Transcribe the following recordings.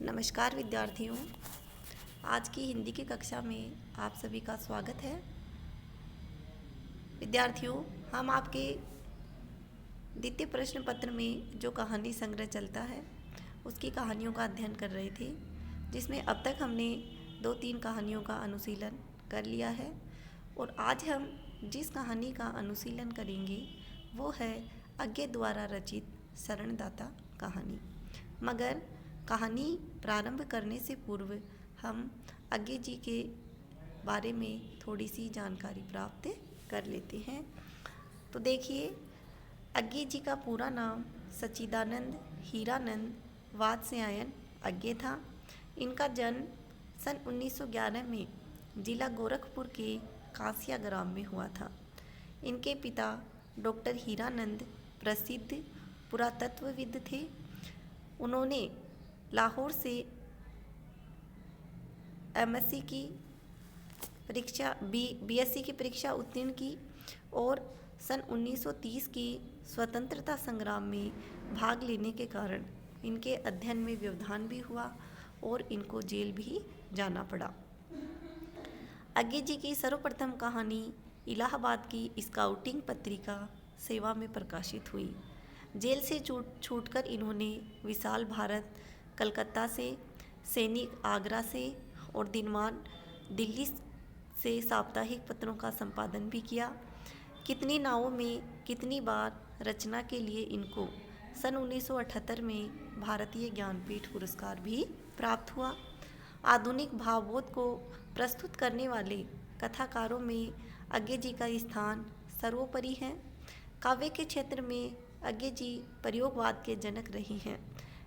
नमस्कार विद्यार्थियों, आज की हिंदी की कक्षा में आप सभी का स्वागत है। विद्यार्थियों, हम आपके द्वितीय प्रश्न पत्र में जो कहानी संग्रह चलता है उसकी कहानियों का अध्ययन कर रहे थे, जिसमें अब तक हमने 2-3 कहानियों का अनुशीलन कर लिया है और आज हम जिस कहानी का अनुशीलन करेंगे वो है अज्ञे द्वारा रचित शरणदाता कहानी। मगर कहानी प्रारंभ करने से पूर्व हम अज्ञे जी के बारे में थोड़ी सी जानकारी प्राप्त कर लेते हैं। तो देखिए, अज्ञे जी का पूरा नाम सच्चिदानंद हीरानंद वात्स्यायन अज्ञे था। इनका जन्म सन 1911 में जिला गोरखपुर के कासिया ग्राम में हुआ था। इनके पिता डॉक्टर हीरानंद प्रसिद्ध पुरातत्वविद थे। उन्होंने लाहौर से एमएससी की परीक्षा बीएससी की परीक्षा उत्तीर्ण की और सन 1930 की स्वतंत्रता संग्राम में भाग लेने के कारण इनके अध्ययन में व्यवधान भी हुआ और इनको जेल भी जाना पड़ा। अज्ञे जी की सर्वप्रथम कहानी इलाहाबाद की स्काउटिंग पत्रिका सेवा में प्रकाशित हुई। जेल से छूटकर इन्होंने विशाल भारत कलकत्ता से, सैनिक आगरा से और दिनमान दिल्ली से साप्ताहिक पत्रों का संपादन भी किया। कितनी नावों में कितनी बार रचना के लिए इनको सन 1978 में भारतीय ज्ञानपीठ पुरस्कार भी प्राप्त हुआ। आधुनिक भावबोध को प्रस्तुत करने वाले कथाकारों में अज्ञे जी का स्थान सर्वोपरि है। काव्य के क्षेत्र में अज्ञे जी प्रयोगवाद के जनक रही हैं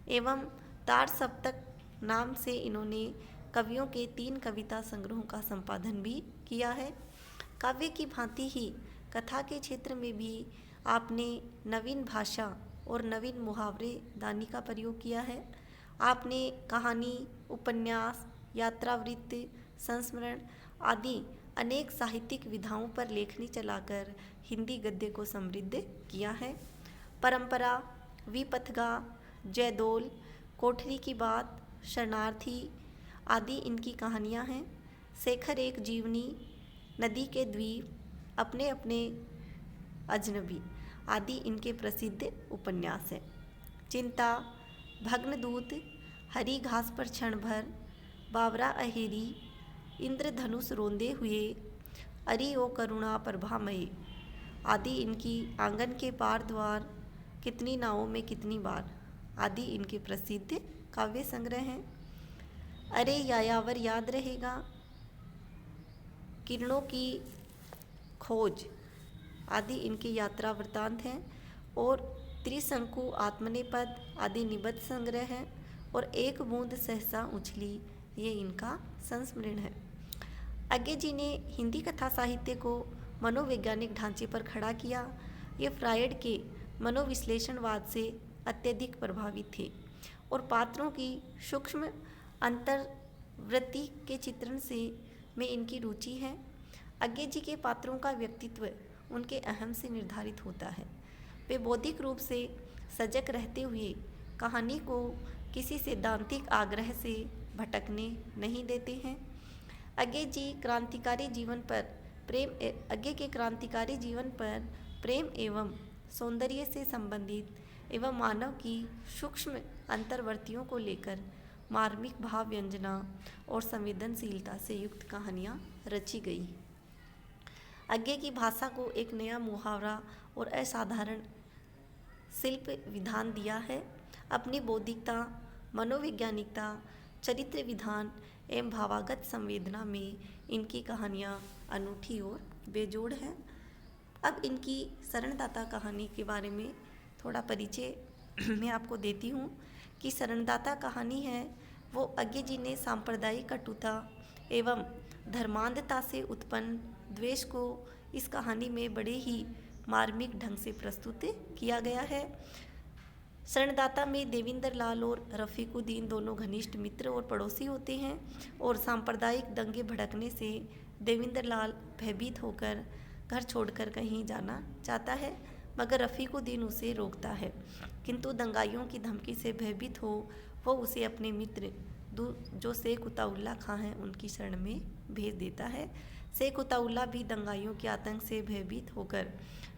एवं तार सप्तक नाम से इन्होंने कवियों के 3 कविता संग्रहों का संपादन भी किया है। काव्य की भांति ही कथा के क्षेत्र में भी आपने नवीन भाषा और नवीन मुहावरे दानी का प्रयोग किया है। आपने कहानी, उपन्यास, यात्रावृत्त, संस्मरण आदि अनेक साहित्यिक विधाओं पर लेखनी चलाकर हिंदी गद्य को समृद्ध किया है। परंपरा, विपथगा, जयदोल, कोठरी की बात, शरणार्थी आदि इनकी कहानियाँ हैं। शेखर एक जीवनी, नदी के द्वीप, अपने अपने अजनबी आदि इनके प्रसिद्ध उपन्यास हैं। चिंता, भग्नदूत, हरी घास पर क्षण भर, बावरा अहेरी, इंद्रधनुष रोंदे हुए, अरि ओ करुणा प्रभामयी आदि इनकी आंगन के पार द्वार, कितनी नावों में कितनी बार आदि इनके प्रसिद्ध काव्य संग्रह हैं। अरे यायावर याद रहेगा, किरणों की खोज आदि इनके यात्रा वृतांत हैं और त्रिशंकु आत्मनेपद आदि निबद्ध संग्रह हैं और एक बूंद सहसा उछली ये इनका संस्मरण है। अज्ञे जी ने हिंदी कथा साहित्य को मनोवैज्ञानिक ढांचे पर खड़ा किया। ये फ्रायड के मनोविश्लेषणवाद से अत्यधिक प्रभावित थे और पात्रों की सूक्ष्म अंतर्वृत्ति के चित्रण से में इनकी रुचि है। अज्ञे जी के पात्रों का व्यक्तित्व उनके अहम से निर्धारित होता है। वे बौद्धिक रूप से सजग रहते हुए कहानी को किसी सैद्धांतिक आग्रह से भटकने नहीं देते हैं। अज्ञे के क्रांतिकारी जीवन पर प्रेम एवं सौंदर्य से संबंधित एवं मानव की सूक्ष्म अंतर्वर्तियों को लेकर मार्मिक भाव व्यंजना और संवेदनशीलता से युक्त कहानियाँ रची गई। अज्ञे की भाषा को एक नया मुहावरा और असाधारण शिल्प विधान दिया है। अपनी बौद्धिकता, मनोवैज्ञानिकता, चरित्र विधान एवं भावागत संवेदना में इनकी कहानियाँ अनूठी और बेजोड़ हैं। अब इनकी शरणदाता कहानी के बारे में थोड़ा परिचय मैं आपको देती हूँ कि शरणदाता कहानी है वो अज्ञे जी ने सांप्रदायिक कटुता एवं धर्मांधता से उत्पन्न द्वेष को इस कहानी में बड़े ही मार्मिक ढंग से प्रस्तुत किया गया है। शरणदाता में देविंदर लाल और रफीकुद्दीन दोनों घनिष्ठ मित्र और पड़ोसी होते हैं और सांप्रदायिक दंगे भड़कने से देविंदर लाल भयभीत होकर घर छोड़कर कहीं जाना चाहता है, मगर रफ़ीकुद्दीन उसे रोकता है, किंतु दंगाइयों की धमकी से भयभीत हो वो उसे अपने मित्र जो शेख अताउल्ला खां हैं उनकी शरण में भेज देता है। शेख अताउल्ला भी दंगाइयों के आतंक से भयभीत होकर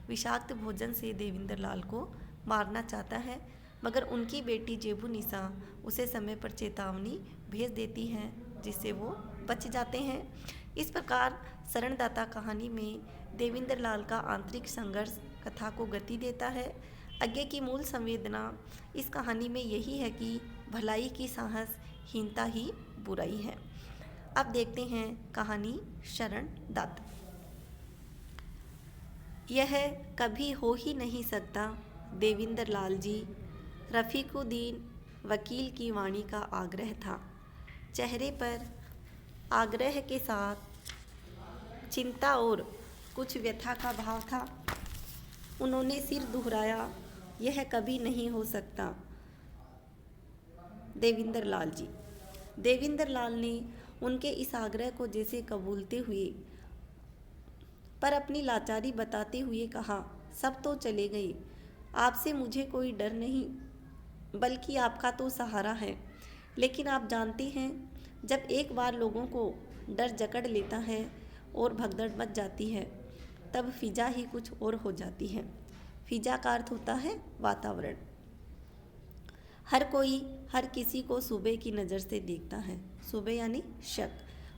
विषाक्त भोजन से देवेंद्र लाल को मारना चाहता है, मगर उनकी बेटी जेबू निसा उसे समय पर चेतावनी भेज देती है, जिससे वो बच जाते हैं। इस प्रकार शरणदाता कहानी में देवेंद्र लाल का आंतरिक संघर्ष कथा को गति देता है। आगे की मूल संवेदना इस कहानी में यही है कि भलाई की साहसहीनता ही बुराई है। अब देखते हैं कहानी शरणदाता। यह कभी हो ही नहीं सकता देवेंद्र लाल जी, रफ़ीकुद्दीन वकील की वाणी का आग्रह था। चेहरे पर आग्रह के साथ चिंता और कुछ व्यथा का भाव था। उन्होंने सिर दुहराया, यह कभी नहीं हो सकता देवेंद्र लाल जी। देवेंद्र लाल ने उनके इस आग्रह को जैसे कबूलते हुए पर अपनी लाचारी बताते हुए कहा, सब तो चले गए, आपसे मुझे कोई डर नहीं, बल्कि आपका तो सहारा है। लेकिन आप जानते हैं, जब एक बार लोगों को डर जकड़ लेता है और भगदड़ मच जाती है, तब फिजा ही कुछ और हो जाती है। फिजा का अर्थ होता है वातावरण। हर कोई हर किसी को सूबे की नज़र से देखता है, सूबे यानी शक,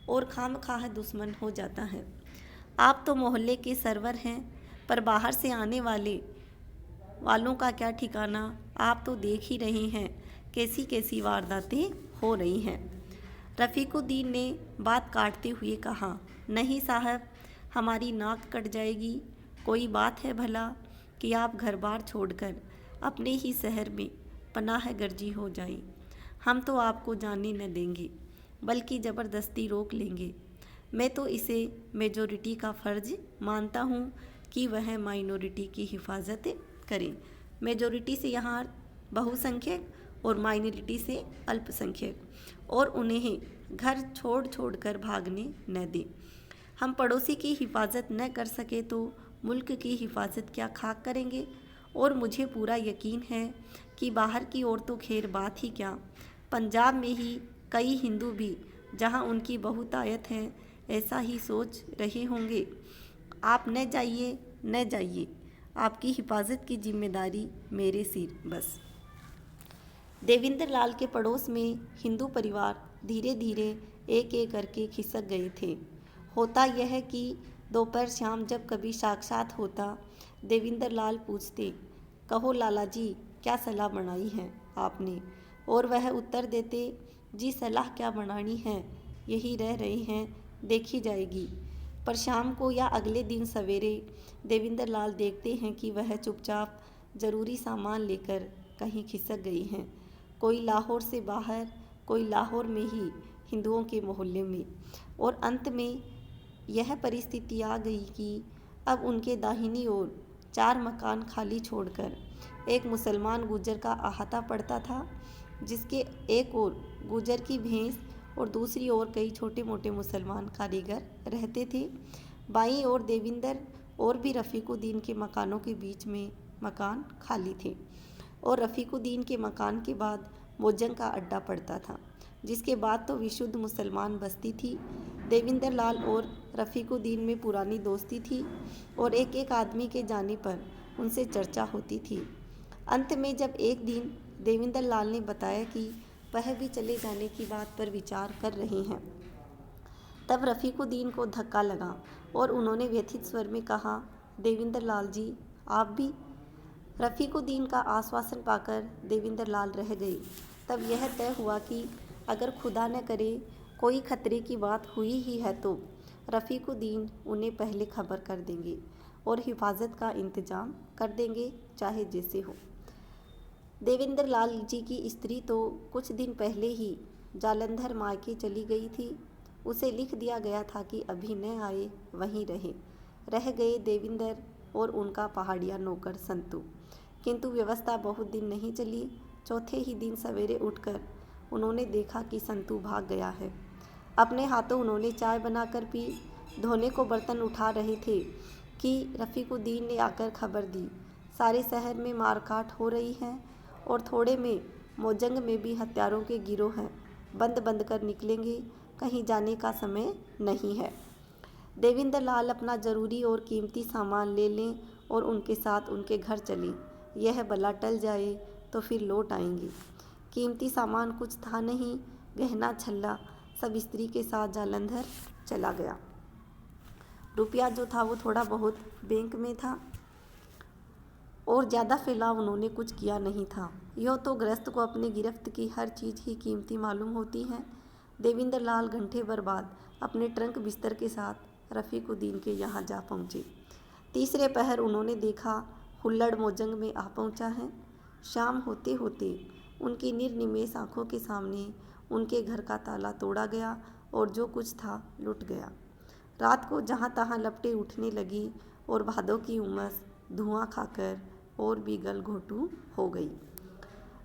और खामखाह दुश्मन हो जाता है। आप तो मोहल्ले के सरवर हैं, पर बाहर से आने वालों का क्या ठिकाना। आप तो देख ही रहे हैं कैसी कैसी वारदातें हो रही हैं। रफ़ीकुद्दीन ने बात काटते हुए कहा, नहीं साहब, हमारी नाक कट जाएगी। कोई बात है भला कि आप घर बार छोड़कर अपने ही शहर में पनाह गर्जी हो जाएं। हम तो आपको जाने न देंगे, बल्कि ज़बरदस्ती रोक लेंगे। मैं तो इसे मेजॉरिटी का फ़र्ज मानता हूँ कि वह माइनॉरिटी की हिफाजत करें। मेजॉरिटी से यहाँ बहुसंख्यक और माइनॉरिटी से अल्पसंख्यक, और उन्हें घर छोड़ कर भागने न दें। हम पड़ोसी की हिफाजत न कर सके तो मुल्क की हिफाजत क्या खाक करेंगे। और मुझे पूरा यकीन है कि बाहर की ओर तो खैर बात ही क्या, पंजाब में ही कई हिंदू भी, जहाँ उनकी बहुतायत है, ऐसा ही सोच रहे होंगे। आप न जाइए, न जाइए, आपकी हिफाजत की जिम्मेदारी मेरे सिर बस। देवेंद्र लाल के पड़ोस में हिंदू परिवार धीरे धीरे एक एक करके खिसक गए थे। होता यह कि दोपहर शाम जब कभी साक्षात होता, देवेंद्र लाल पूछते, कहो लाला जी, क्या सलाह बनाई है आपने। और वह उत्तर देते, जी सलाह क्या बनानी है, यही रह रहे हैं, देखी जाएगी। पर शाम को या अगले दिन सवेरे देवेंद्र लाल देखते हैं कि वह चुपचाप ज़रूरी सामान लेकर कहीं खिसक गई हैं, कोई लाहौर से बाहर, कोई लाहौर में ही हिंदुओं के मोहल्ले में। और अंत में यह परिस्थिति आ गई कि अब उनके दाहिनी ओर 4 मकान खाली छोड़कर एक मुसलमान गुजर का अहाता पड़ता था, जिसके एक ओर गुजर की भैंस और दूसरी ओर कई छोटे मोटे मुसलमान कारीगर रहते थे। बाईं ओर देवेंद्र और भी रफ़ीकुद्दीन के मकानों के बीच में मकान खाली थे, और रफ़ीकुद्दीन के मकान के बाद मोजंग का अड्डा पड़ता था, जिसके बाद तो विशुद्ध मुसलमान बस्ती थी। देवेंद्र लाल और रफ़ीकुद्दीन में पुरानी दोस्ती थी और एक एक आदमी के जाने पर उनसे चर्चा होती थी। अंत में जब एक दिन देवेंद्र लाल ने बताया कि वह भी चले जाने की बात पर विचार कर रहे हैं, तब रफ़ीकुद्दीन को धक्का लगा और उन्होंने व्यथित स्वर में कहा, देवेंद्र लाल जी, आप भी। रफ़ीकुद्दीन का आश्वासन पाकर देवेंद्र लाल रह गए। तब यह तय हुआ कि अगर खुदा न करे कोई खतरे की बात हुई ही है तो रफ़ीकुद्दीन उन्हें पहले खबर कर देंगे और हिफाजत का इंतज़ाम कर देंगे, चाहे जैसे हो। देवेंद्र लाल जी की स्त्री तो कुछ दिन पहले ही जालंधर मायके चली गई थी। उसे लिख दिया गया था कि अभी न आए, वहीं रह गए देवेंद्र और उनका पहाड़िया नौकर संतू। किंतु व्यवस्था बहुत दिन नहीं चली। चौथे ही दिन सवेरे उठकर उन्होंने देखा कि संतू भाग गया है। अपने हाथों उन्होंने चाय बनाकर पी, धोने को बर्तन उठा रहे थे कि रफ़ीकुद्दीन ने आकर खबर दी, सारे शहर में मारकाट हो रही है और थोड़े में मोजंग में भी हत्यारों के गिरोह हैं। बंद बंद कर निकलेंगे, कहीं जाने का समय नहीं है। देवेंद्र लाल अपना ज़रूरी और कीमती सामान ले लें और उनके साथ उनके घर चलें। यह बला टल जाए तो फिर लौट आएंगे। कीमती सामान कुछ था नहीं, गहना छल्ला सब स्त्री के साथ जालंधर चला गया। रुपया जो था वो थोड़ा बहुत बैंक में था और ज़्यादा फैलाव उन्होंने कुछ किया नहीं था। यूँ तो गृहस्थ को अपनी गिरफ्त की हर चीज़ ही कीमती मालूम होती है। देवेंद्र लाल घंटे भर बाद अपने ट्रंक बिस्तर के साथ रफ़ीकुद्दीन के यहाँ जा पहुँचे। तीसरे पहर उन्होंने देखा हुल्लड़ मोजंग में आ पहुँचा है। शाम होते होते उनकी निर्निमेष आँखों के सामने उनके घर का ताला तोड़ा गया और जो कुछ था लुट गया। रात को जहाँ तहाँ लपटें उठने लगी और भादों की उमस धुआं खाकर और भी गलघोटू हो गई।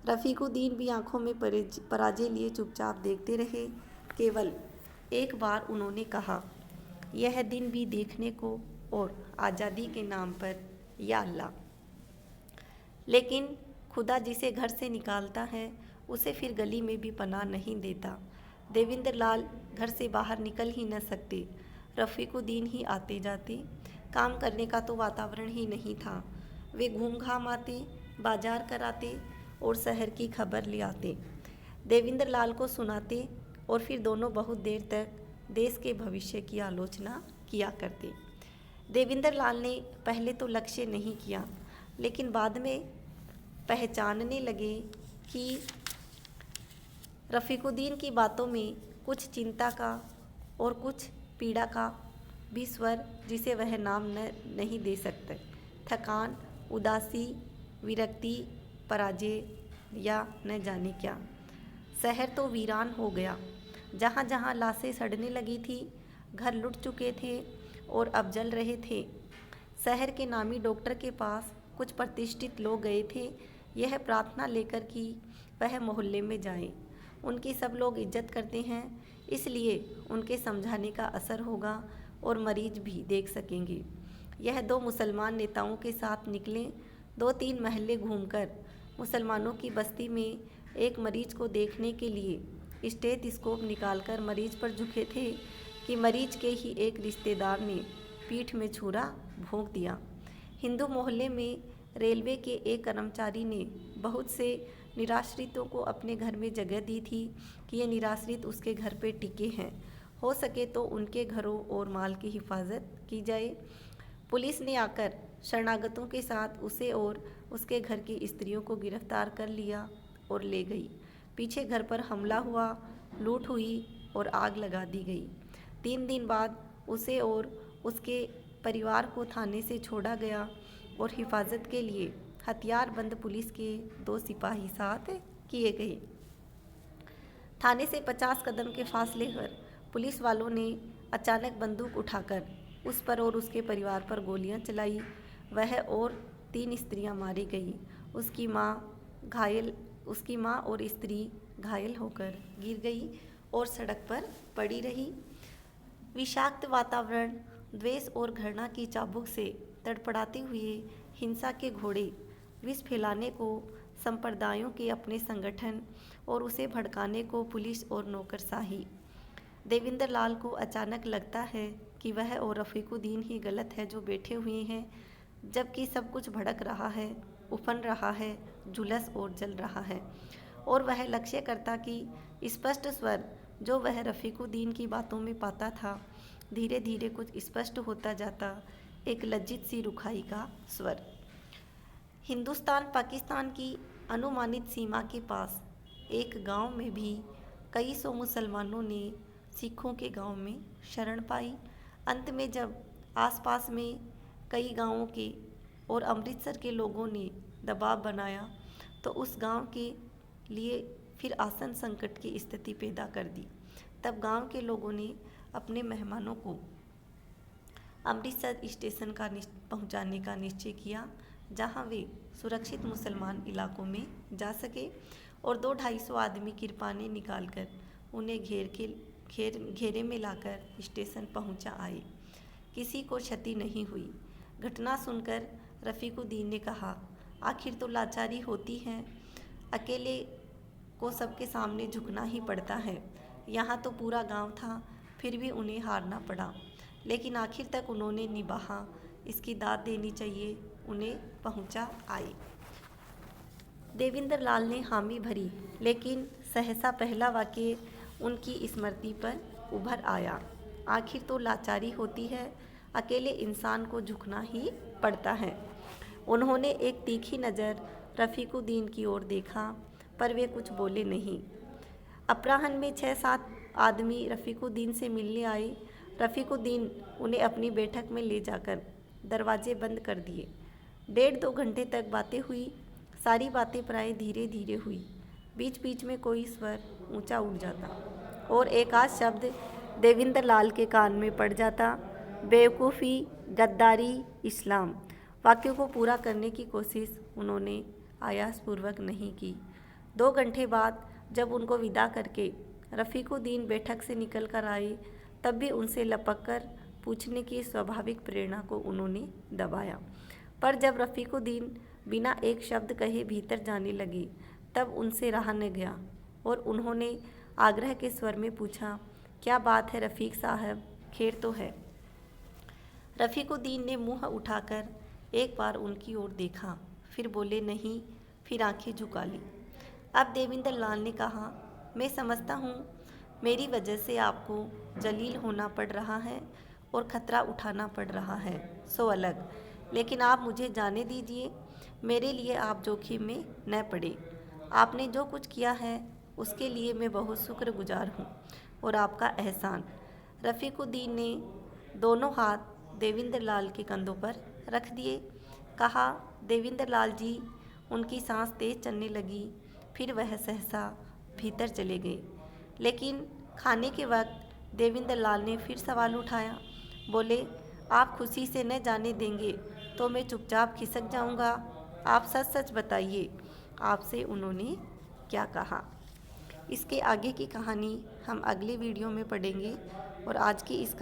रफ़ीकुद्दीन भी आंखों में पराजय लिए चुपचाप देखते रहे। केवल एक बार उन्होंने कहा, यह दिन भी देखने को और आज़ादी के नाम पर, या अल्लाह। लेकिन खुदा जिसे घर से निकालता है उसे फिर गली में भी पनाह नहीं देता। देवेंद्र लाल घर से बाहर निकल ही न सकते। रफ़ीकुद्दीन ही आते जाते, काम करने का तो वातावरण ही नहीं था। वे घूम घाम आते, बाजार कराते और शहर की खबर ले आते, देवेंद्र लाल को सुनाते और फिर दोनों बहुत देर तक देश के भविष्य की आलोचना किया करते। देवेंद्र लाल ने पहले तो लक्ष्य नहीं किया, लेकिन बाद में पहचानने लगे कि रफ़ीकुद्दीन की बातों में कुछ चिंता का और कुछ पीड़ा का भी स्वर जिसे वह नाम नहीं दे सकते। थकान, उदासी, विरक्ति, पराजय या न जाने क्या। शहर तो वीरान हो गया। जहाँ जहाँ लाशें सड़ने लगी थी, घर लुट चुके थे और अब जल रहे थे। शहर के नामी डॉक्टर के पास कुछ प्रतिष्ठित लोग गए थे, यह प्रार्थना लेकर कि वह मोहल्ले में जाएं। उनकी सब लोग इज्जत करते हैं, इसलिए उनके समझाने का असर होगा और मरीज भी देख सकेंगे। यह दो मुसलमान नेताओं के साथ निकले। 2-3 महल्ले घूमकर मुसलमानों की बस्ती में एक मरीज को देखने के लिए स्टेथोस्कोप निकालकर मरीज पर झुके थे कि मरीज के ही एक रिश्तेदार ने पीठ में छुरा भोंक दिया। हिंदू मोहल्ले में रेलवे के एक कर्मचारी ने बहुत से निराश्रितों को अपने घर में जगह दी थी कि ये निराश्रित उसके घर पे टिके हैं, हो सके तो उनके घरों और माल की हिफाजत की जाए। पुलिस ने आकर शरणागतों के साथ उसे और उसके घर की स्त्रियों को गिरफ्तार कर लिया और ले गई। पीछे घर पर हमला हुआ, लूट हुई और आग लगा दी गई। 3 दिन बाद उसे और उसके परिवार को थाने से छोड़ा गया और हिफाजत के लिए हथियारबंद पुलिस के 2 सिपाही साथ किए गए। थाने से 50 कदम के फासले पर पुलिस वालों ने अचानक बंदूक उठाकर उस पर और उसके परिवार पर गोलियां चलाई। वह और 3 स्त्रियां मारी गई। उसकी माँ और स्त्री घायल होकर गिर गई और सड़क पर पड़ी रही। विषाक्त वातावरण, द्वेष और घृणा की चाबुक से तड़पड़ाते हुए हिंसा के घोड़े, विष फैलाने को संप्रदायों के अपने संगठन और उसे भड़काने को पुलिस और नौकरशाही। देवेंद्र लाल को अचानक लगता है कि वह और रफ़ीकुद्दीन ही गलत है जो बैठे हुए हैं, जबकि सब कुछ भड़क रहा है, उफन रहा है, झुलस और जल रहा है। और वह लक्ष्य करता कि स्पष्ट स्वर जो वह रफ़ीकुद्दीन की बातों में पाता था, धीरे धीरे कुछ स्पष्ट होता जाता, एक लज्जित सी रुखाई का स्वर। हिंदुस्तान पाकिस्तान की अनुमानित सीमा के पास एक गांव में भी कई सौ मुसलमानों ने सिखों के गांव में शरण पाई। अंत में जब आसपास में कई गांवों के और अमृतसर के लोगों ने दबाव बनाया तो उस गांव के लिए फिर आसन संकट की स्थिति पैदा कर दी। तब गांव के लोगों ने अपने मेहमानों को अमृतसर स्टेशन का पहुंचाने का निश्चय किया, जहां वे सुरक्षित मुसलमान इलाकों में जा सके, और 200-250 आदमी किरपाने निकालकर उन्हें घेरे में लाकर स्टेशन पहुंचा आए। किसी को क्षति नहीं हुई। घटना सुनकर रफ़ीकुद्दीन ने कहा, आखिर तो लाचारी होती है, अकेले को सबके सामने झुकना ही पड़ता है। यहाँ तो पूरा गांव था, फिर भी उन्हें हारना पड़ा, लेकिन आखिर तक उन्होंने निभाा। इसकी दाद देनी चाहिए, उन्हें पहुंचा आई। देवेंद्र लाल ने हामी भरी, लेकिन सहसा पहला वाक्य उनकी स्मृति पर उभर आया, आखिर तो लाचारी होती है, अकेले इंसान को झुकना ही पड़ता है। उन्होंने एक तीखी नज़र रफ़ीकुद्दीन की ओर देखा, पर वे कुछ बोले नहीं। अपराह्न में 6-7 आदमी रफ़ीकुद्दीन से मिलने आए। रफ़ीकुद्दीन उन्हें अपनी बैठक में ले जाकर दरवाजे बंद कर दिए। 1.5-2 घंटे तक बातें हुई। सारी बातें प्राय धीरे धीरे हुई। बीच बीच में कोई स्वर ऊंचा उठ जाता और एक आध शब्द देवेंद्र लाल के कान में पड़ जाता। बेवकूफ़ी, गद्दारी, इस्लाम। वाक्य को पूरा करने की कोशिश उन्होंने आयासपूर्वक नहीं की। 2 घंटे बाद जब उनको विदा करके रफ़ीकुद्दीन बैठक से निकल कर आए, तब भी उनसे लपक कर पूछने की स्वाभाविक प्रेरणा को उन्होंने दबाया। पर जब रफ़ीकुद्दीन बिना एक शब्द कहे भीतर जाने लगे, तब उनसे रहा न गया और उन्होंने आग्रह के स्वर में पूछा, क्या बात है रफ़ीक साहब, खैर तो है? रफ़ीकुद्दीन ने मुँह उठाकर एक बार उनकी ओर देखा, फिर बोले नहीं, फिर आंखें झुका ली। अब देवेंद्र लाल ने कहा, मैं समझता हूँ मेरी वजह से आपको जलील होना पड़ रहा है और ख़तरा उठाना पड़ रहा है, सो अलग, लेकिन आप मुझे जाने दीजिए। मेरे लिए आप जोखिम में न पड़े। आपने जो कुछ किया है उसके लिए मैं बहुत शुक्रगुजार हूँ, और आपका एहसान। रफ़ीकुद्दीन ने दोनों हाथ देवेंद्र लाल के कंधों पर रख दिए। कहा, देवेंद्र लाल जी। उनकी सांस तेज चलने लगी, फिर वह सहसा भीतर चले गए। लेकिन खाने के वक्त देवेंद्र लाल ने फिर सवाल उठाया। बोले, आप खुशी से न जाने देंगे तो मैं चुपचाप खिसक जाऊंगा। आप सच सच बताइए, आपसे उन्होंने क्या कहा? इसके आगे की कहानी हम अगले वीडियो में पढ़ेंगे, और आज की इस